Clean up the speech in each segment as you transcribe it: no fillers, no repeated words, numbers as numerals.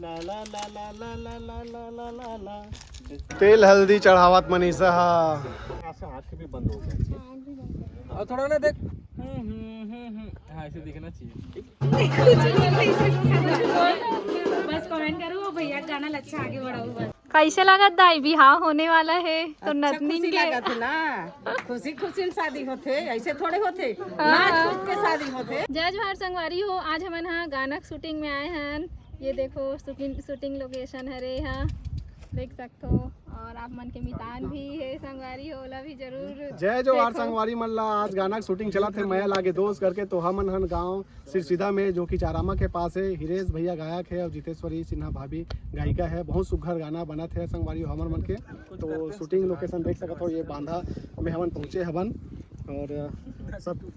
ला ला ला ला ला ला ला ला ला ला ला। तेल हल्दी चढ़ावत मनीषा। ऐसे आँखें भी बंद हो गई और थोड़ा ना देख। हाँ ऐसे दिखना चाहिए। बस कमेंट करो भैया गाना अच्छा आगे बढ़ाओ बस। कैसे लगा दाई बिहाव होने वाला है तो नतनीन खुशी के लागत है ना, खुशी खुशी में शादी होते, ऐसे थोड़े होते, नाच कूद के शादी होते। जय जोहार संगवारी हो। आज हमन हाँ गाना शूटिंग में आए हैं। ये देखो शूटिंग लोकेशन हरे यहाँ देख सकते हो। और आप मन के मितान भी है संगवारी हो, ओला भी जरूर जय जोहार देखो। संगवारी मल्ला। आज गाना की शूटिंग चला थे मैं लागे दोस्त करके। तो हमन हन गांव सिरसीधा में जो कि चारामा के पास है। हिरेश भैया गायक है और जितेश्वरी सिन्हा भाभी गायिका है। बहुत सुघर गाना बना थे संगवारी हमर मन के। तो शूटिंग लोकेशन देख सकते हो। ये बांधा में हमन पहुँचे हवन और सब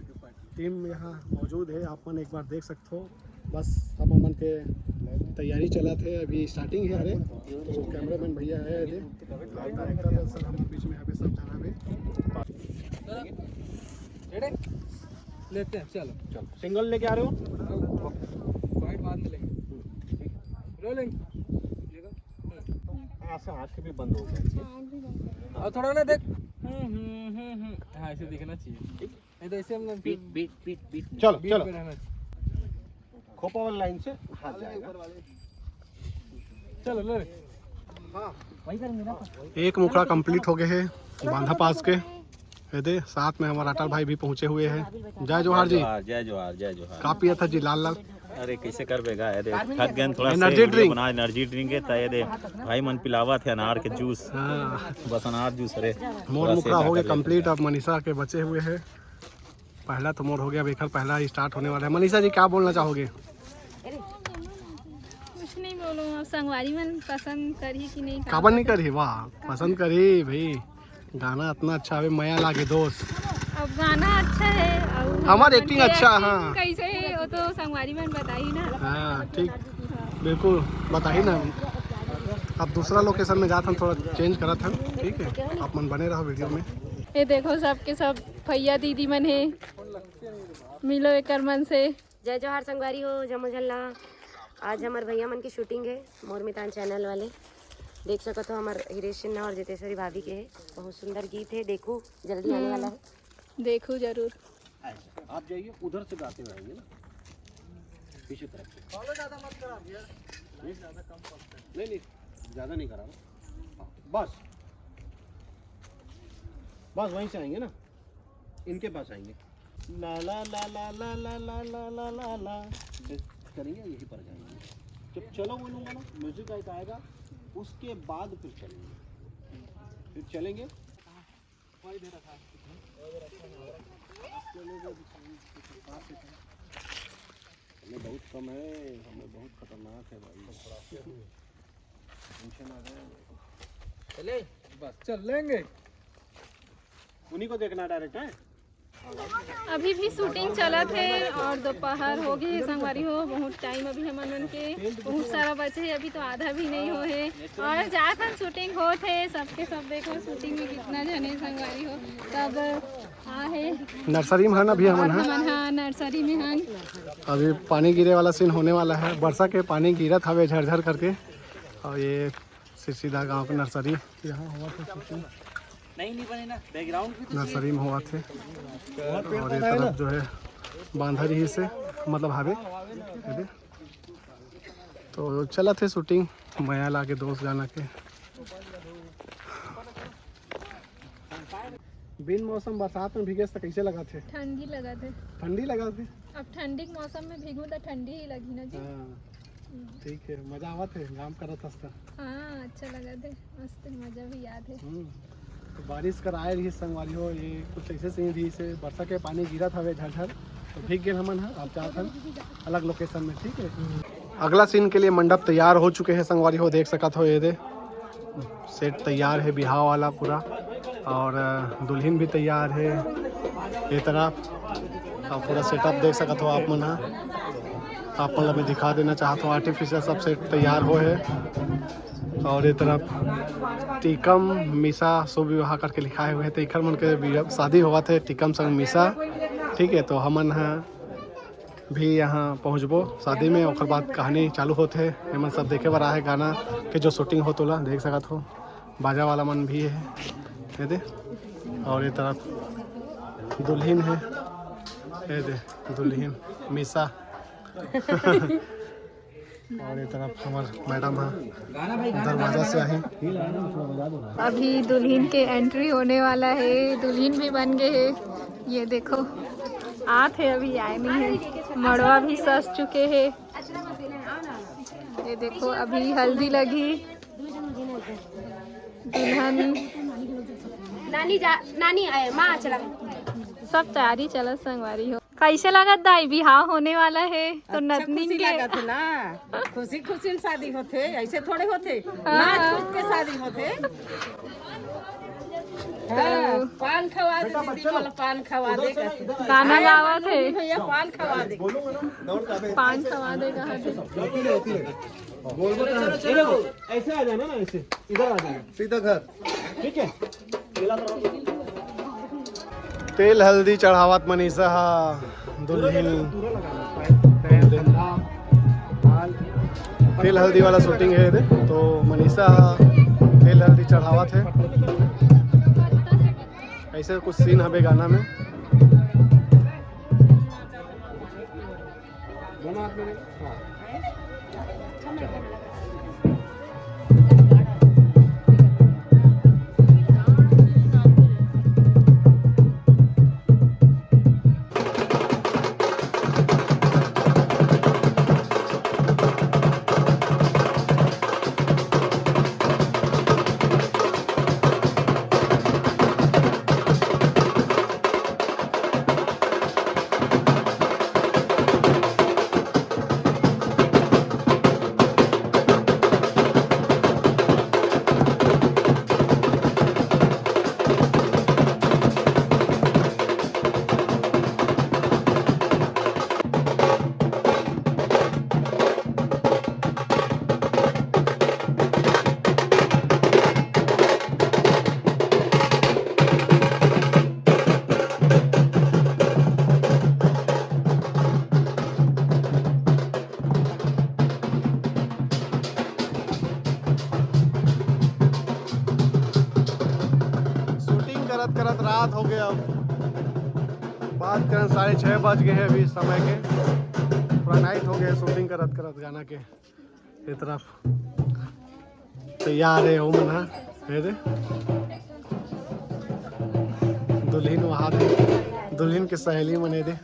टीम यहाँ मौजूद है। आप मन एक बार देख सकते हो। बस हम मन के तैयारी चला थे, अभी स्टार्टिंग है। अरे तो कैमरामैन भैया है अरे सर हम बीच में अभी सब जाना है। लेते हैं चलो। चलो सिंगल लेके आ रहे हो। पॉइंट बाद में लेंगे। रोलिंग। ऐसे आँखें भी बंद हो गई और थोड़ा ना देख। हाँ ऐसे दिखना चाहिए। नहीं तो ऐसे हम बीट बीट बीट बीट। चलो बीट चलो पे रहना चाहिए। खोपा वाली लाइन से हाथ जाएगा। चलो ले। एक मुखड़ा कंप्लीट हो गए है बांधा पास के। ये दे साथ में हमारा अटल भाई भी पहुंचे हुए हैं। जय जोहार जी। जय जोहार जय जोहार। का पिया था जी लाल लाल। अरे कैसे कर बेगा ये दे थक गए थोड़ा एनर्जी ड्रिंक बना एनर्जी ड्रिंक है ये दे भाई मन पिलावा थे अनार के जूस। हाँ। बस अनार जूस अरे मोर मुखड़ा हो गए कंप्लीट। अब मनीषा के बचे हुए हैं। पहला तो मोर हो गया बेखर, पहला ही स्टार्ट होने वाला है। मनीषा जी क्या बोलना चाहोगे। कुछ नहीं बोलो। अब संगवारी मन पसंद करी कि नहीं काबर नहीं करी। वाह पसंद करी भाई। गाना इतना अच्छा है मया लागे दोस्त। अब गाना अच्छा है और हमार एक्टिंग अच्छा। हाँ कैसे है वो तो संगवारी मन बताई ना। हाँ ठीक बिल्कुल बताइए ना। अब दूसरा लोकेशन में जाते हम थोड़ा चेंज करा था। ठीक है आप मन बने रहो वीडियो में। ये देखो सबके सब भैया दीदी मन है। मिलो एक मन से। जय जोहार संगवारी हो जमझल्ला। आज हमारे भैया मन की शूटिंग है मोर मितान चैनल वाले। देख सको तो हमारे हिरेश सिन्हा और जितेश्वरी भाभी के है। बहुत सुंदर गीत है, देखो जल्दी आने वाला है। देखो जरूर। आप जाइए उधर से गाते हुए आएंगे ना पीछे तरफ से। नहीं ज़्यादा नहीं करा बस बस वहीं से आएंगे ना। इनके पास आएंगे। ला ला ला ला ला ला ला ला ला ला ला करेंगे यहीं पर जाएंगे। जब चलो बोलूँगा ना म्यूजिक एक आएगा उसके बाद फिर चलेंगे हमें बहुत कम है। हमें बहुत खतरनाक है भाई। टेंशन आ गया। चले बस चल लेंगे। उन्हीं को देखना डायरेक्ट है। अभी भी शूटिंग चला थे और दोपहर हो गई संगवारी हो। बहुत टाइम अभी हम मन के बहुत सारा बचे है। अभी तो आधा भी नहीं हो है और जाकर शूटिंग हो थे सबके सब। देखो शूटिंग में कितना जने संगवारी हो सब आहे नर्सरी में है अभी हमन है। हाँ नर्सरी में हैं। अभी पानी गिरे वाला सीन होने वाला है। वर्षा के पानी गिरत हवे झरझर करके। और ये सिरसीधा गांव का नर्सरी यहाँ हुआ था शूटिंग। नहीं बने ना बैकग्राउंड भी नर्सरी में हुआ थे। और ये तरफ जो है बांधा रही से मतलब हावे तो चला थे शूटिंग मया लागे दोस्त गाना के। बिन मौसम बरसात में भीगे तो कैसे लगा थे। ठंडी लगा थे। ठंडी लगा थे। अब ठंडी के मौसम में भीगू तो ठंडी ही लगी ना जी। हाँ ठीक है मजा आवा थे काम करा था। हाँ अच्छा लगा थे मस्त मजा भी याद है। तो बारिश कर आए रही संगवारी हो। ये कुछ ऐसे सीन रही से वर्षा के पानी गिरा था वे झरझर तो भीग गए हमन है। अब जाते हैं अलग लोकेशन में। ठीक है अगला सीन के लिए मंडप तैयार हो चुके हैं संगवारी हो। देख सकत हो ये दे सेट तैयार है बिहाव वाला पूरा। और दुल्हन भी तैयार है ये तरफ। और पूरा सेटअप देख सकत हो आप मन। आप मन मैं दिखा देना चाहता हूँ आर्टिफिशियल सब सेट तैयार हो है। और ये तरफ टीकम मिसा शुभ विवाह करके लिखा हुए है। तो इखर मन के शादी हुआ थे टीकम संग मिसा। ठीक है तो हमन है भी यहाँ पहुँचबो शादी में और बाद कहानी चालू होते एमन सब देखे बर आहे गाना के जो शूटिंग हो तोला देख सकत हो बाजा वाला मन भी है ये दे और ये तरफ दुल्हन है ये दे दुल्हन मीसा और ये तरफ हमार मैडम है दरवाजा से आई। अभी दुल्हन के एंट्री होने वाला है, दुल्हन भी बन गए है। ये देखो आते अभी आए नहीं है, मड़वा भी सज चुके हैं। ये देखो अभी हल्दी लगी, दुल्हन नानी आए माँ चला सब तैयारी चला संगवारी हो। कैसे लागत दाई बिहार होने वाला है तो नतनी खुशी के लागत है ना, खुशी खुशी में शादी होते, ऐसे थोड़े होते नाच कूद के शादी होते। हाँ, पान खवा दे दीदी, बोला पान खवा दे, गाना गावत है, भैया पान खवा दे, पान खवा देगा। ऐसे आ जाना ना, ऐसे इधर आ जाना सीधा घर, ठीक है। तेल हल्दी चढ़ावत मनीषा दुल्हन तेल हल्दी वाला शूटिंग है तो मनीषा तेल हल्दी चढ़ावत है। ऐसे कुछ सीन हवे गाना में। करत रात हो गया, बात करें 6:30 बज गए हैं अभी समय के, पूरा नाइट हो गया शूटिंग करत करत गाना के। ये तरफ तैयार है मन है दे दुल्हन वहाँ दे, दुल्हन की सहेली मने दे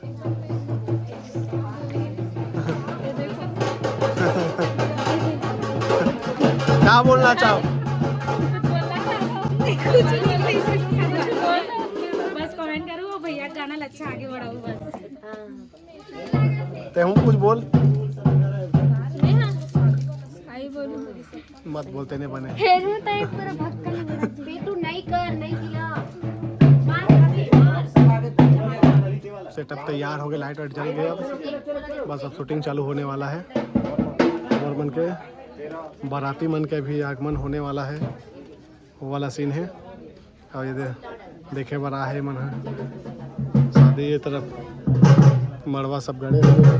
क्या बोलना चाहो? बस कमेंट करो भैया गाना अच्छा आगे बढ़ाओ बस। ते हम कुछ बोल आई बोलूं मत बोलते नहीं बने सेटअप तैयार हो गया, लाइट वाइट जल गया, बस अब शूटिंग चालू होने वाला है। और मन के बाराती मन के भी आगमन होने वाला है, वो वाला सीन है। और ये देखे बरा है मन है शादी ये तरफ मड़वा सब गड़े हुए हैं।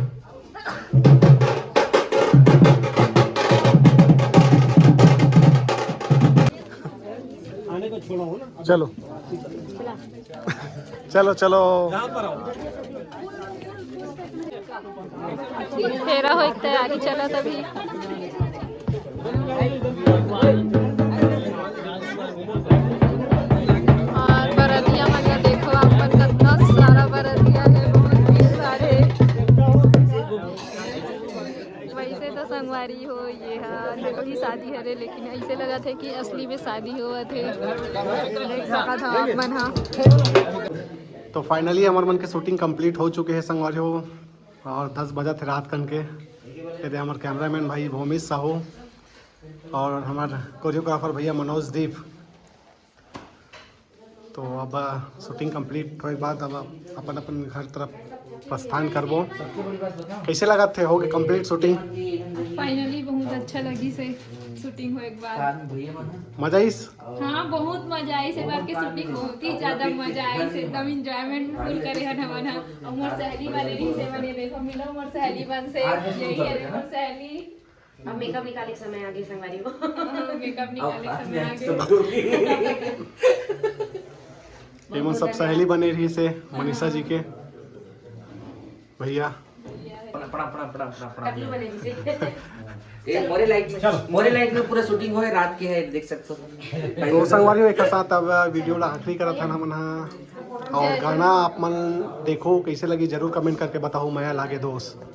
आने को छोड़ा हो ना, चलो चलो चलो फेरा हो तैयारी चला तभी और बरतिया मतलब देखो अपन कितना सारा बरतिया है, बहुत ही सारे। वैसे तो संगवारी हो ये नकली शादी है रे, लेकिन ऐसे लगा था कि असली में शादी हुआ थे, देख सका था आप मन। हाँ तो फाइनली हमारे मन के शूटिंग कंप्लीट हो चुके हैं संगवारी हो, और 10 बजे थे रात कन के। ये हमारे कैमरामैन भाई भूमिश साहू और हमारे कोरियोग्राफर भैया मनोज दीप। तो अब शूटिंग कंप्लीट होने के बाद अब अपन अपन घर तरफ प्रस्थान करबो। कैसे लगा थे हो गए कंप्लीट शूटिंग? फाइनली बहुत अच्छा लगी से शूटिंग हो एक बार। मजा इस हाँ बहुत मजा आई से बार के शूटिंग बहुत ही ज्यादा मजा आई से एकदम एंजॉयमेंट फुल करे हन हमन हा। और मोर सहेली बने रही से बने देखो मिलो मोर सहेली बन से यही है मोर सहेली। अब मेकअप निकाले के समय आगे संगवारी हो। मेकअप निकाले समय आगे एमन सब सहेली बने रही से मनीषा जी के भैया। टकलू बने जैसे ये मोरे लाइट में पूरा शूटिंग हो है रात के है देख सकते हो। तो संगवारी एक साथ अब वीडियो ला आखिरी करा था हमन हा। और गाना आप मन देखो कैसे लगी जरूर कमेंट करके बताओ। माया लागे दोस्त।